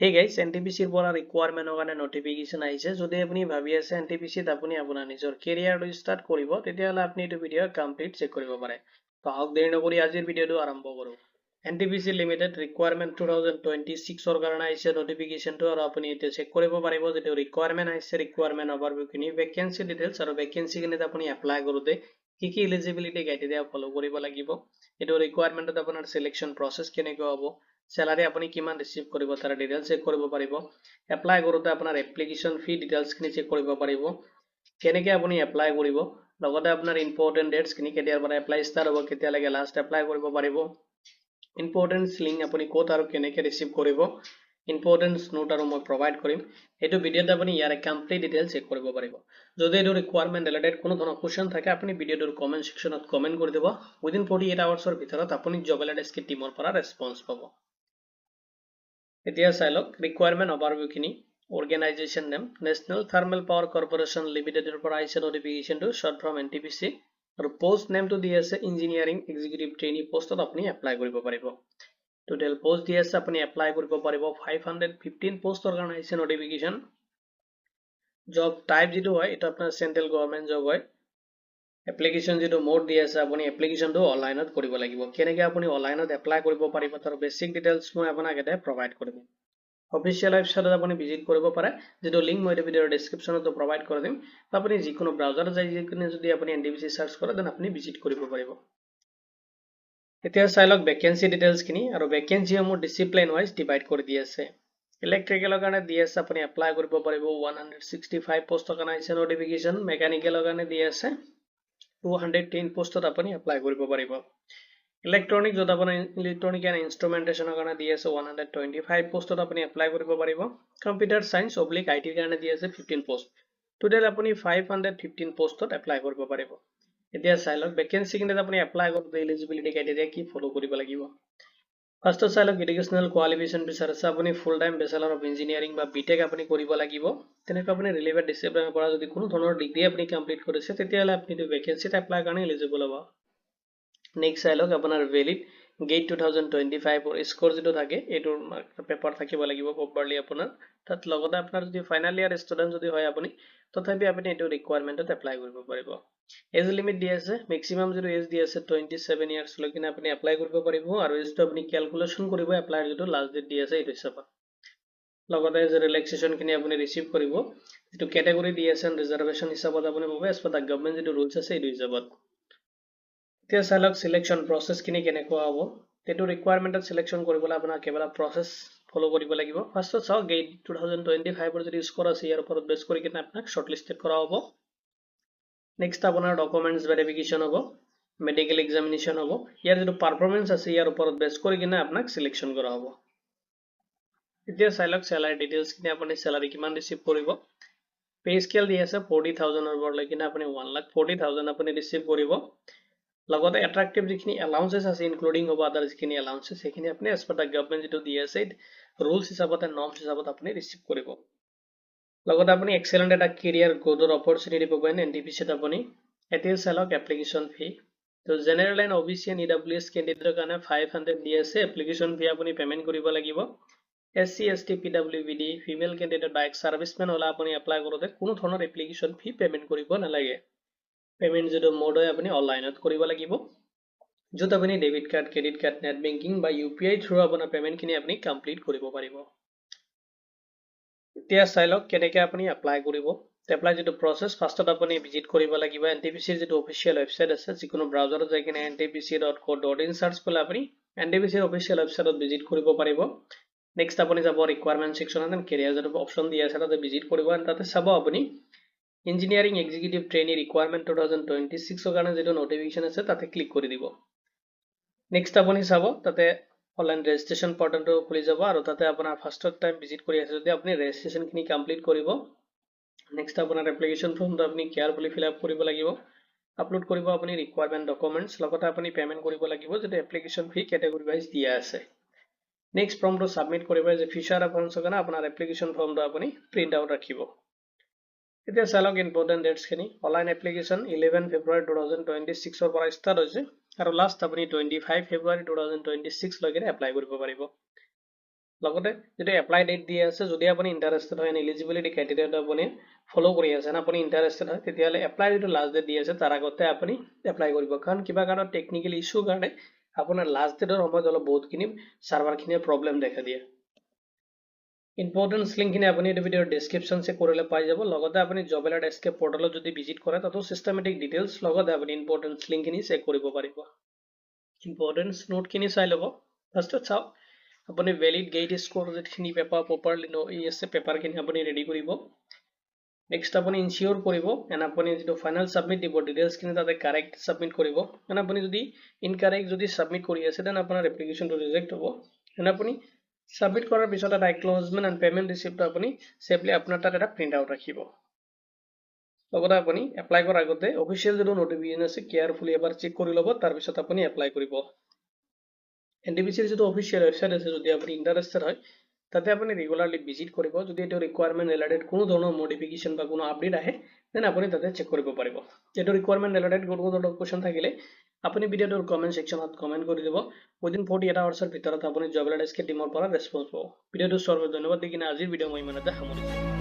Hey guys, NTPC পৰা requirement কাৰণে notification আহিছে যদি আপুনি ভাবি আছে NTPC ত আপুনি আপোনাৰ নিজৰ career ষ্টাৰ্ট কৰিব তেতিয়াহলে আপুনি এইটো ভিডিও কমপ্লিট চেক কৰিব পাৰে তো আহক দেৰি নকৰি আজিৰ ভিডিওটো আৰম্ভ কৰো NTPC Limited requirement 2026 ৰ কাৰণে আহিছে notification টো আৰু আপুনি এতিয়া চেক কৰিব পাৰিব যেটো requirement আহিছে requirement overview খিনি vacancy details আৰু vacancy খিনিত আপুনি apply কৰোতে কি eligibility criteria follow কৰিব লাগিব এটো requirement ত আপোনাৰ selection process কেনেকৈ হ'ব salary আপুনি কিমান ৰিসিভ কৰিব তাৰ ডিটেইলছ চেক কৰিব পাৰিব এপ্লাই কৰোতে আপোনাৰ এপ্লিকেশন ফি ডিটেইলছ খিনি চেক কৰিব পাৰিব কেনেকৈ আপুনি এপ্লাই কৰিব লগতে আপোনাৰ ইম্পৰ্টেন্ট ডেটছ খিনি কেতিয়াৰ পৰা এপ্লাই ষ্টাৰ্ট হ'ব কেতিয়ালৈকে লাষ্ট এপ্লাই কৰিব পাৰিব ইম্পৰ্টেন্ট লিংক আপুনি ক'ত আৰু কেনেকৈ ৰিসিভ কৰিব ইম্পৰ্টেন্ট নোট আৰু মই প্ৰভাইড কৰিম এইটো ভিডিওত আপুনি ইয়াৰ কমপ্লিট ডিটেইলছ চেক কৰিব পাৰিব যদি এইটো ৰিকুৱাৰমেন্ট ৰিলেটেড কোনো ধৰণৰ কোৱেশ্চন থাকে আপুনি ভিডিওটোৰ কমেন্ট সেকশনত কমেন্ট কৰি দিব উইদিন 48 আৱাৰ্ছৰ ভিতৰত আপুনি জব এলাইডেস্কি টিমৰ পৰা ৰেসপন্স পাব এতিয়া চাই লওক ৰিকুৱাৰমেন্ট ওভাৰভিউ খিনি organisation name national thermal power corporation লিমিটেডৰ পৰা আহিছে নোটিফিকেশনটো শৰ্ট ফৰ্ম NTPC আৰু পোষ্ট নেমটো দি আছে ইঞ্জিনিয়াৰিং এক্সিকিউটিভ ট্ৰেইনি পোষ্টত আপুনি এপ্লাই কৰিব পাৰিব টোটেল পোষ্ট দি আছে আপুনি এপ্লাই কৰিব পাৰিব 515 পোষ্টৰ কাৰণে আহিছে নোটিফিকেশন জব টাইপ যেটো হয় এটা আপোনাৰ সেন্ট্ৰেল গভৰ্ণমেন্ট জব হয় এপ্লিকেশন যেটো মোড দি আছে আপুনি এপ্লিকেশনটো অনলাইনত কৰিব লাগিব কেনেকৈ আপুনি অনলাইনত এপ্লাই কৰিব পাৰিব তাৰ বেসিক ডিটেইলছ মই আপোনাক এটা প্ৰভাইড কৰিম অফিচিয়েল ওয়েবসাইটত আপুনি ভিজিট কৰিব পাৰে যেটো লিংক মই ভিডিওৰ ডেসক্ৰিপচনত প্ৰভাইড কৰি দিম আপুনি যিকোনো ব্ৰাউজাৰ যাই যিকোনো যদি আপুনি NTPC সাৰ্চ কৰে দেন আপুনি ভিজিট কৰিব পাৰিব এতিয়া চাই লওক ভ্যাকেন্সি ডিটেইলছ খিনি আৰু ভ্যাকেন্সি সমূহ ডিসিপ্লিন ওয়াইজ ডিভাইড কৰি দি আছে ইলেক্ট্ৰিকেলৰ কাৰণে দি আছে আপুনি এপ্লাই কৰিব পাৰিব 165 পোষ্টৰ কাৰণে আহিছে নোটিফিকেশন মেকানিকেলৰ কাৰণে দি আছে 210 পোষ্টত আপুনি এপ্লাই কৰিব পাৰিব ইলেক্ট্ৰনিক যত আপুনি ইলেক্ট্ৰনিক এণ্ড ইনষ্ট্ৰুমেন্টেশনৰ কাৰণে দি আছে 125 পোষ্টত আপুনি এপ্লাই কৰিব পাৰিব কম্পিউটাৰ সায়েন্স অবলিক IT কাৰণে দি আছে 15 পোষ্ট টোটেল আপুনি 515 পোষ্টত এপ্লাই কৰিব পাৰিব এতিয়া চাই লওক ভ্যাকেন্সি কিনে আপুনি এপ্লাই কৰোতে এলিজিবিলিটি ক্ৰাইটেৰিয়া কি ফলো কৰিব লাগিব ফাৰ্স্ট চাই লওক এডুকেশনাল কোৱালিফিকেশন বিচাৰিছে আপুনি ফুল টাইম ব্যাচেলৰ অফ ইঞ্জিনিয়াৰিং বা বিটেক আপুনি কৰিব লাগিব তেনেকৈ আপুনি ৰিলেভেন্ট ডিসিপ্লিনৰ পৰা যদি কোনো ধৰণৰ ডিগ্ৰী আপুনি কমপ্লিট কৰিছে তেতিয়াহলে আপুনি এই ভ্যাকেন্সিত এপ্লাই কাৰণে এলিজিবল হ'ব নেক্সট চাই লওক আপোনাৰ ভ্যালিড গেট 2025 ৰ স্কোৰ যেটো থাকে এটোৰ পেপাৰ থাকিব লাগিব প্ৰপাৰলি আপোনাৰ তাত লগতে আপোনাৰ যদি ফাইনাল ইয়াৰ ষ্টুডেন্ট যদি হয় আপুনি তথাপি আপুনি এটো ৰিকুৱাৰমেন্টত এপ্লাই কৰিব পাৰিব এজ লিমিট দি আছে ম্যাক্সিমাম যেটো এজ দি আছে 27 ইয়াৰ্স লৈকে আপুনি এপ্লাই কৰিব পাৰিব আৰু এজটো আপুনি ক্যালকুলেশন কৰিব এপ্লাই যেটো লাষ্ট ডেট দি আছে এটো হিচাপত লগতে যে ৰিলেক্সেশন খিনি আপুনি ৰিসিভ কৰিব যেটো ক্যাটাগৰি দি আছে ৰিজাৰ্ভেশন হিচাপত আপুনি পাব এজ পাৰ দা গভৰ্ণমেন্ট যেটো ৰুলছ আছে এটো হিচাপত এতিয়া চাই লওক সিলেকশন প্ৰসেস খিনি কেনেকুৱা হ'ব তেটো ৰিকুৱাৰমেন্টত সিলেকশন কৰিবলৈ আপোনাৰ কেৱল প্ৰসেস ফলো কৰিব লাগিব ফাৰ্স্টত চাওক গেট 2025 ৰ যদি স্কোৰ আছে ইয়াৰ ওপৰত বেস কৰি কিনে আপোনাক শৰ্টলিস্টেড কৰা হ'ব নেক্সট আপোনাৰ ডকুমেন্টস ভেৰিফিকেশন হ'ব মেডিকেল এক্সামিনেশন হ'ব ইয়াৰ যেটো পাৰফৰম্যান্স আছে ইয়াৰ ওপৰত বেস কৰি কিনে আপোনাক সিলেকশন কৰা হ'ব এতিয়া চাই লওক স্যালাৰি ডিটেইলছ খিনি আপুনি স্যালাৰি কিমান ৰিসিভ কৰিব পে স্কেল দি আছে 40000 ৰ পৰা লৈকে আপুনি 1,40,000 আপুনি ৰিসিভ কৰিব লগতে এট্ৰাকটিভ যিখিনি এলাউন্সেস আছে ইনক্লুডিং হ'ব আদাৰ যিখিনি এলাউন্সেস সেইখিনি আপুনি এজ পাৰ দা গভৰ্ণমেন্ট যেটো দি আছে ৰুলছ হিচাপত নৰ্মছ হিচাপত আপুনি ৰিসিভ কৰিব লগতে আপুনি এক্সেলেন্ট এটা কেৰিয়াৰ গ্ৰোথৰ অপৰচুনিটি পাব NTPC ত আপুনি এতিয়া চালক এপ্লিকেশন ফি তো general and OBC and EWS ক্যান্ডিডেটৰ কাৰণে 500 দি আছে এপ্লিকেশন ফি আপুনি পেমেন্ট কৰিব লাগিব SC ST PWBD female candidate বা সাৰ্ভিসম্যান হলা আপুনি এপ্লাই কৰোতে কোনো ধৰণৰ এপ্লিকেশন ফি পেমেন্ট কৰিব নালাগে পেমেন্ট যেটো মোড হয় আপুনি অনলাইনত কৰিব লাগিব যত আপুনি debit card credit card net banking বা UPI থ্ৰু আপোনাৰ পেমেন্ট খিনি আপুনি কমপ্লিট কৰিব পাৰিব এতিয়া চাই লওক কেনেকৈ আপুনি এপ্লাই কৰিব এপ্লাই যেটো প্ৰসেস ফাৰ্স্টত আপুনি ভিজিট কৰিব লাগিব NTPC ৰ যেটো অফিচিয়েল ওয়েবসাইট আছে যিকোনো ব্ৰাউজাৰত যাই কিনে ntpc.co.in সাৰ্চ কৰিলে আপুনি NTPC ৰ অফিচিয়েল ওয়েবসাইটত ভিজিট কৰিব পাৰিব নেক্সট আপুনি যাব ৰিকুৱাৰমেন্ট সেকশনত এন্ড কেৰিয়াৰ যেটো অপচন দি আছে তাতে ভিজিট কৰিব আৰু তাতে চাব আপুনি ইঞ্জিনিয়াৰিং এক্সিকিউটিভ ট্ৰেইনি ৰিকুৱাৰমেন্ট 2026 ৰ কাৰণে যেটো নোটিফিকেশন আছে তাতে ক্লিক কৰি দিব নেক্সট আপুনি চাব তাতে অনলাইন ৰেজিষ্ট্ৰেচন পৰ্টেলটো খুলি যাব আৰু তাতে আপোনাৰ ফাৰ্স্ট টাইম ভিজিট কৰি আছে যদি আপুনি ৰেজিষ্ট্ৰেচন খিনি কমপ্লিট কৰিব নেক্সট আপোনাৰ এপ্লিকেশন ফৰ্মটো আপুনি কেয়াৰফুলি ফিল আপ কৰিব লাগিব আপলোড কৰিব আপুনি ৰিকুৱাৰমেন্ট ডকুমেন্টস লগতে আপুনি পেমেন্ট কৰিব লাগিব যেটো এপ্লিকেশন ফি ক্যাটাগৰি ওয়াইজ দিয়া আছে নেক্সট ফৰ্মটো সাবমিট কৰিব যে ফিচাৰ ৰেফাৰেন্সৰ কাৰণে আপোনাৰ এপ্লিকেশন ফৰ্মটো আপুনি প্ৰিন্ট আউট ৰাখিব এতিয়া চালক ইম্পৰ্টেন্ট ডেটছ খিনি অনলাইন এপ্লিকেশন 11 ফেব্ৰুৱাৰী 2026 ৰ পৰা ষ্টাৰ্ট হৈছে আৰু লাষ্ট আপুনি 25 ফেব্ৰুৱাৰী 2026 লৈকে এপ্লাই কৰিব পাৰিব লগতে যেটো এপ্লাই ডেট দিয়া আছে যদি আপুনি ইন্টাৰেস্টেড হয় এলিজিবিলিটি ক্ৰাইটেৰিয়াটো আপুনি ফলো কৰি আছে না আপুনি ইন্টাৰেস্টেড হয় তেতিয়ালে এপ্লাই যেটো লাষ্ট ডেট দিয়া আছে তাৰ আগতে আপুনি এপ্লাই কৰিব কাৰণ কিবা কাৰণত টেকনিক্যাল ইস্যু কাৰণে আপোনাৰ লাষ্ট ডেটৰ সময়ত অলপ বহুতখিনি সাৰ্ভাৰখিনিৰ প্ৰবলেম দেখা দিয়ে ইম্পৰ্টেন্স লিংকখিনি আপুনি এই ভিডিওৰ ডেসক্ৰিপচন চেক কৰিলে পাই যাব লগতে আপুনি জব এলাৰ্ট এসকে পোৰ্টালত যদি ভিজিট কৰে তাতো সিস্টেমেটিক ডিটেইলছ লগতে আপুনি ইম্পৰ্টেন্স লিংকখিনি চেক কৰিব পাৰিব ইম্পৰ্টেন্স নোটখিনি চাই লব ফাৰ্ষ্টত চাওক আপুনি ভ্যালিড গেট স্কোৰ যেখিনি পেপাৰ প্ৰপাৰলি আছে পেপাৰখিনি আপুনি ৰেডি কৰিব নেক্সট আপুনি ইনচিওৰ কৰিব এন্ড আপুনি যেটো ফাইনাল সাবমিট দিব ডিটেইলছখিনি তাতে কাৰেক্ট সাবমিট কৰিব এন্ড আপুনি যদি ইনকাৰেক্ট যদি সাবমিট কৰি আছে দেন আপোনাৰ এপ্লিকেশনটো ৰিজেক্ট হ'ব এন্ড আপুনি সাবমিট কৰাৰ পিছত এটা এক্নলেজমেন্ট এন্ড পেমেন্ট ৰিসিপ্ট আপুনি সেফলি আপোনাৰ তাত এটা প্ৰিন্ট আউট ৰাখিব লগতে আপুনি এপ্লাই কৰাৰ আগতে অফিচিয়েল যেটো নোটিফিকেশন আছে কেয়াৰফুলি এবাৰ চেক কৰি ল'ব তাৰ পিছত আপুনি এপ্লাই কৰিব এনটিপিসিৰ যেটো অফিচিয়েল ওয়েবসাইট আছে যদি আপুনি ইন্টাৰেস্টেড হয় তাতে আপুনি ৰেগুলাৰলি ভিজিট কৰিব যদি এটো ৰিকোয়াৰমেন্ট ৰিলেটেড কোনো ধৰণৰ মডিফিকেশন বা কোনো আপডেট আহে দেন আপুনি তাতে চেক কৰিব পাৰিব এটো ৰিকোয়াৰমেন্ট ৰিলেটেড কোনো ধৰণৰ কোৱেশ্চন থাকিলে আপুনি ভিডিওটোৰ কমেন্ট সেকশনত কমেন্ট কৰি দিব উইদিন 48 আৱাৰ্ছৰ ভিতৰত আপুনি জব এলাৰ্ট এসকে টিমৰ পৰা ৰেসপন্স পাব ভিডিওটো চোৱাৰ বাবে ধন্যবাদ দিকিনে আজিৰ ভিডিও মই ইমানতে সামৰিছো